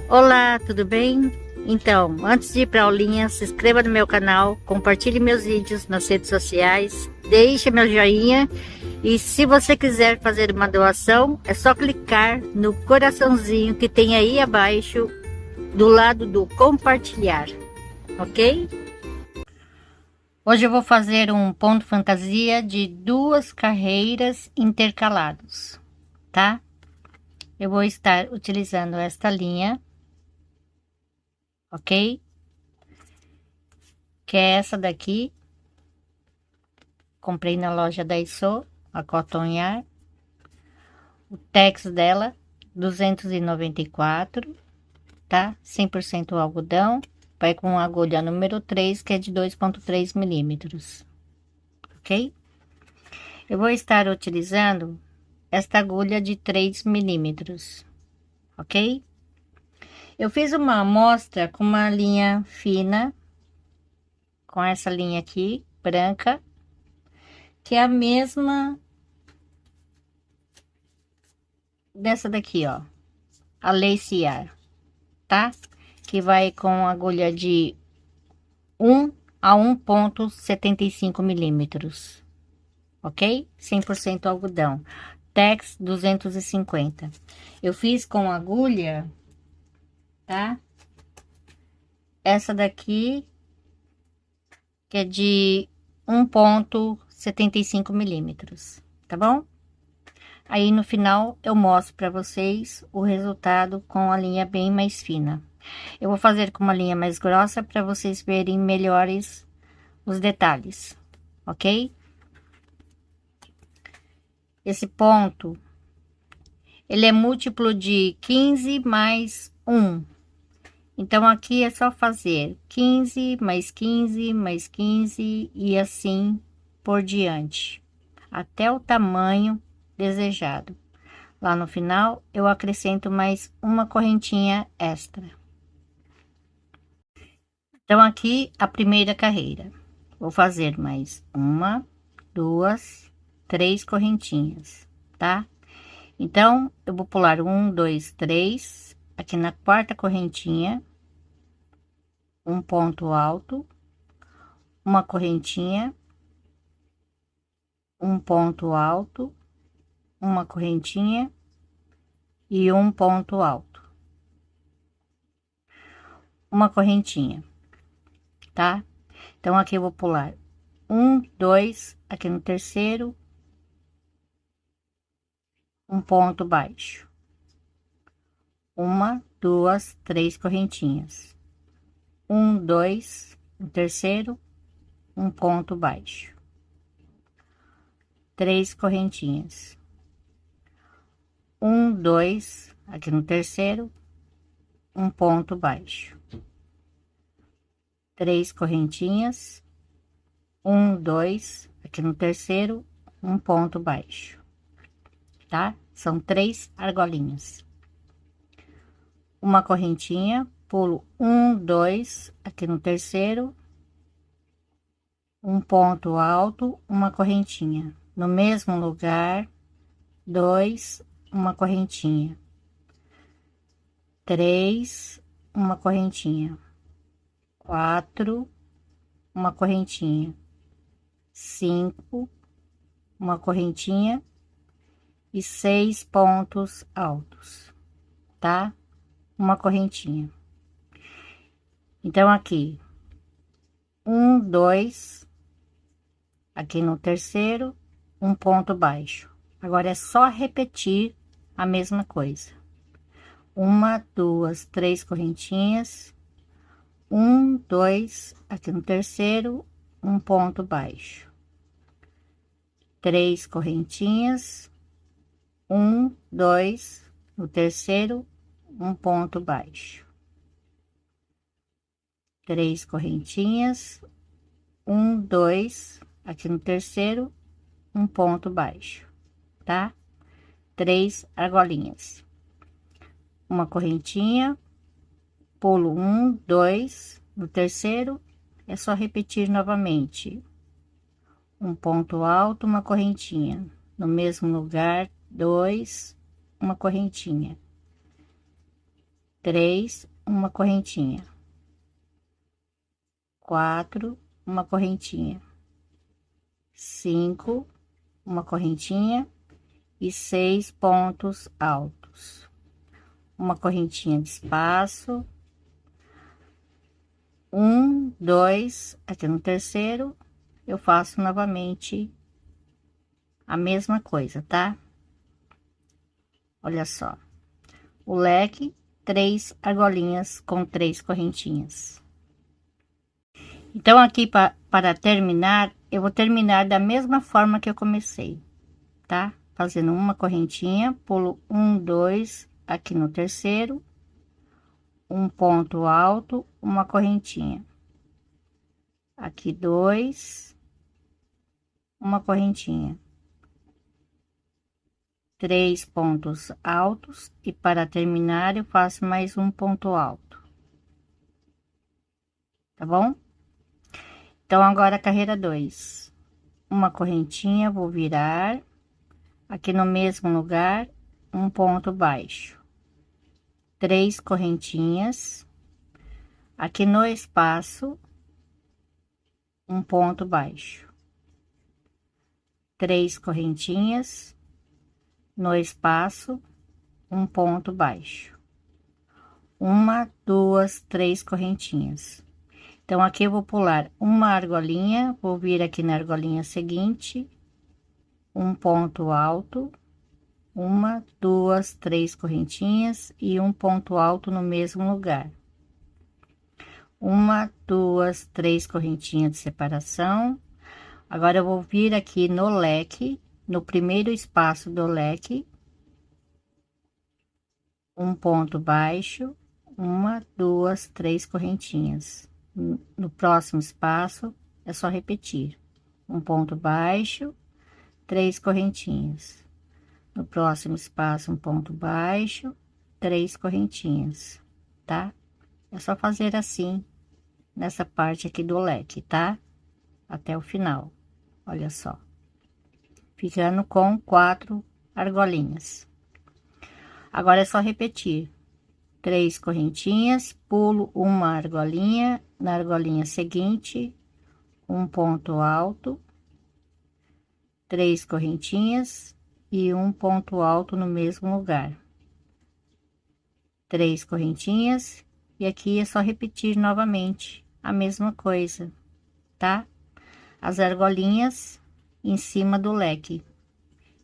Olá, tudo bem? Então, antes de ir para a aulinha, se inscreva no meu canal, compartilhe meus vídeos nas redes sociais, deixe meu joinha e se você quiser fazer uma doação, é só clicar no coraçãozinho que tem aí abaixo do lado do compartilhar, ok? Hoje eu vou fazer um ponto fantasia de 2 carreiras intercalados, tá? Eu vou estar utilizando esta linha, ok? Que é essa daqui. Comprei na loja da Isso, a Cotton Yarn. O tex dela, 294, tá? 100% algodão. Vai com a agulha número 3, que é de 2,3 milímetros, ok? Eu vou estar utilizando esta agulha de 3 milímetros, ok? Eu fiz uma amostra com uma linha fina, com essa linha aqui, branca, que é a mesma dessa daqui, ó, a Lace Yarn, tá? Que vai com agulha de 1 a 1,75 milímetros, ok? 100% algodão, tex 250. Eu fiz com agulha, tá? Essa daqui, que é de 1,75 milímetros, tá bom? Aí no final eu mostro para vocês o resultado com a linha bem mais fina. Eu vou fazer com uma linha mais grossa para vocês verem melhores os detalhes, ok? Esse ponto, ele é múltiplo de 15 mais 1. Então, aqui é só fazer 15 mais 15 mais 15 e assim por diante, até o tamanho desejado. Lá no final, eu acrescento mais uma correntinha extra. Então, aqui a primeira carreira. Vou fazer mais uma, duas, 3 correntinhas, tá? Então, eu vou pular 1, 2, 3, aqui na quarta correntinha, um ponto alto, uma correntinha, um ponto alto, uma correntinha e um ponto alto, uma correntinha, tá? Então, aqui eu vou pular 1, 2, aqui no terceiro, um ponto baixo, uma, duas, 3 correntinhas, 1, 2, no terceiro, um ponto baixo, 3 correntinhas, 1, 2, aqui no terceiro, um ponto baixo, 3 correntinhas, 1, 2, aqui no terceiro, um ponto baixo, tá? São 3 argolinhas. Uma correntinha, pulo 1, 2, aqui no terceiro, um ponto alto, uma correntinha. No mesmo lugar, 2, uma correntinha. 3, uma correntinha. 4, uma correntinha. 5, uma correntinha e 6 pontos altos, tá? Uma correntinha. Então, aqui, 1, 2, aqui no terceiro, um ponto baixo. Agora é só repetir a mesma coisa. Uma, duas, 3 correntinhas, 1, 2, aqui no terceiro, um ponto baixo. 3 correntinhas, 1, 2, no terceiro, um ponto baixo. 3 correntinhas, 1, 2, aqui no terceiro, um ponto baixo, tá? 3 argolinhas. Uma correntinha, pulo 1, 2, no terceiro, é só repetir novamente. Um ponto alto, uma correntinha. No mesmo lugar, 2, uma correntinha. 3, uma correntinha, 4, uma correntinha, 5, uma correntinha e 6 pontos altos, uma correntinha de espaço, 1, 2, aqui no terceiro eu faço novamente a mesma coisa, tá? Olha só, o leque, 3 argolinhas com 3 correntinhas. Então, aqui para terminar, eu vou terminar da mesma forma que eu comecei, tá? Fazendo uma correntinha, pulo 1, 2, aqui no terceiro, um ponto alto, uma correntinha. Aqui 2, uma correntinha. 3 pontos altos e para terminar eu faço mais um ponto alto, tá bom? Então, agora a carreira 2, uma correntinha, vou virar, aqui no mesmo lugar, um ponto baixo, 3 correntinhas, aqui no espaço, um ponto baixo, 3 correntinhas, no espaço, um ponto baixo, 1, 2, 3 correntinhas. Então, aqui eu vou pular uma argolinha, vou vir aqui na argolinha seguinte, um ponto alto, 1, 2, 3 correntinhas e um ponto alto no mesmo lugar. 1, 2, 3 correntinhas de separação. Agora eu vou vir aqui no leque, no primeiro espaço do leque, um ponto baixo, 1, 2, 3 correntinhas. No próximo espaço é só repetir, um ponto baixo, 3 correntinhas. No próximo espaço, um ponto baixo, 3 correntinhas, tá? É só fazer assim nessa parte aqui do leque, tá? Até o final, olha só, ficando com 4 argolinhas. Agora é só repetir, 3 correntinhas, pulo uma argolinha, na argolinha seguinte, um ponto alto, 3 correntinhas e um ponto alto no mesmo lugar, 3 correntinhas, e aqui é só repetir novamente a mesma coisa, tá? As argolinhas em cima do leque.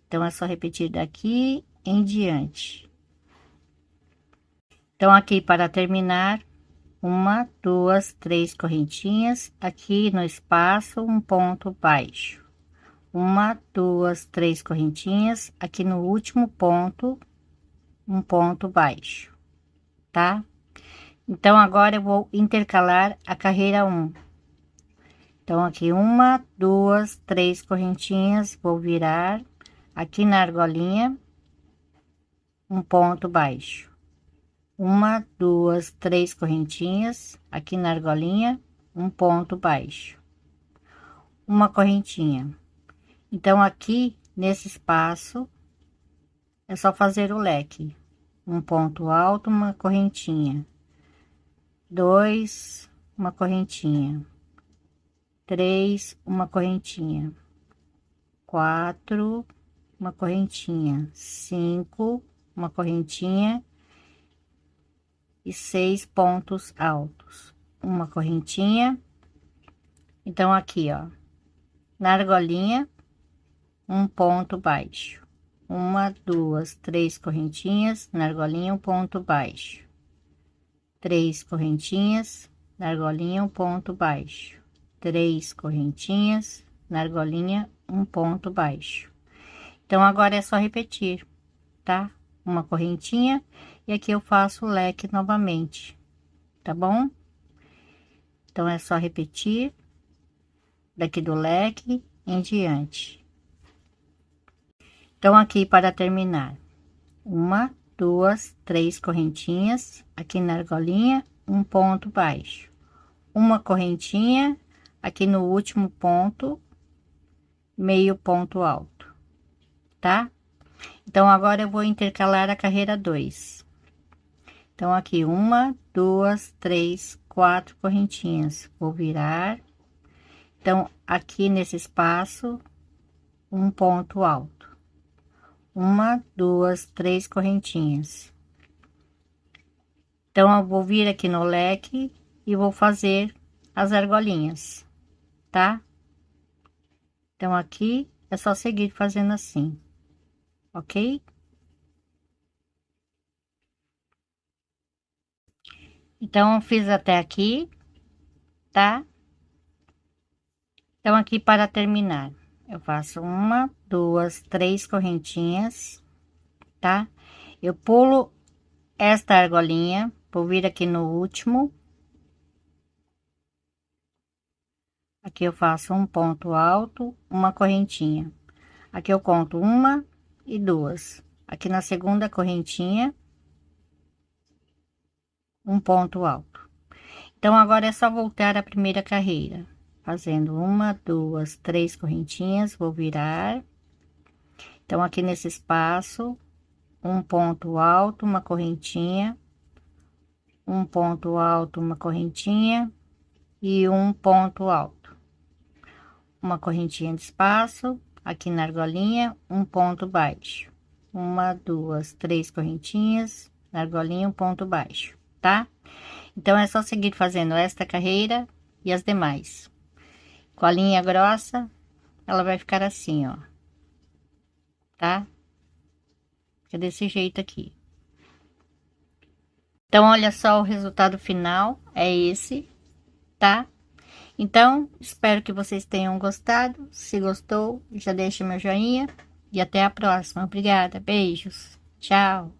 Então, é só repetir daqui em diante. Então, aqui para terminar, 1, 2, 3 correntinhas, aqui no espaço, um ponto baixo. 1, 2, 3 correntinhas, aqui no último ponto, um ponto baixo, tá? Então, agora eu vou intercalar a carreira 1. Então, aqui 1, 2, 3 correntinhas, vou virar aqui na argolinha, um ponto baixo. 1, 2, 3 correntinhas, aqui na argolinha, um ponto baixo, uma correntinha. Então, aqui nesse espaço, é só fazer o leque, um ponto alto, uma correntinha, 2, uma correntinha, 3, uma correntinha, 4, uma correntinha, 5, uma correntinha e 6 pontos altos, uma correntinha. Então, aqui, ó, na argolinha, um ponto baixo, 1, 2, 3 correntinhas, na argolinha, um ponto baixo, 3 correntinhas, na argolinha, um ponto baixo, 3 correntinhas, na argolinha, um ponto baixo. Então, agora é só repetir, tá? Uma correntinha, e aqui eu faço o leque novamente, tá bom? Então, é só repetir daqui do leque em diante. Então, aqui para terminar, 1, 2, 3 correntinhas, aqui na argolinha, um ponto baixo, uma correntinha, aqui no último ponto, meio ponto alto, tá? Então, agora eu vou intercalar a carreira 2. Então, aqui, 1, 2, 3, 4 correntinhas. Vou virar. Então, aqui nesse espaço, um ponto alto. 1, 2, 3 correntinhas. Então, eu vou vir aqui no leque e vou fazer as argolinhas, tá? Então, aqui é só seguir fazendo assim, ok? Então, eu fiz até aqui, tá? Então, aqui para terminar, eu faço 1, 2, 3 correntinhas, tá? Eu pulo esta argolinha, vou vir aqui no último. Aqui eu faço um ponto alto, uma correntinha. Aqui eu conto 1 e 2. Aqui na segunda correntinha, um ponto alto. Então, agora é só voltar à primeira carreira, fazendo 1, 2, 3 correntinhas, vou virar. Então, aqui nesse espaço, um ponto alto, uma correntinha, um ponto alto, uma correntinha e um ponto alto. Uma correntinha de espaço, aqui na argolinha, um ponto baixo. 1, 2, 3 correntinhas, na argolinha, um ponto baixo, tá? Então, é só seguir fazendo esta carreira e as demais. Com a linha grossa, ela vai ficar assim, ó. Tá? Fica desse jeito aqui. Então, olha só o resultado final, é esse, tá? Então, espero que vocês tenham gostado. Se gostou, já deixa meu joinha. E até a próxima. Obrigada, beijos, tchau.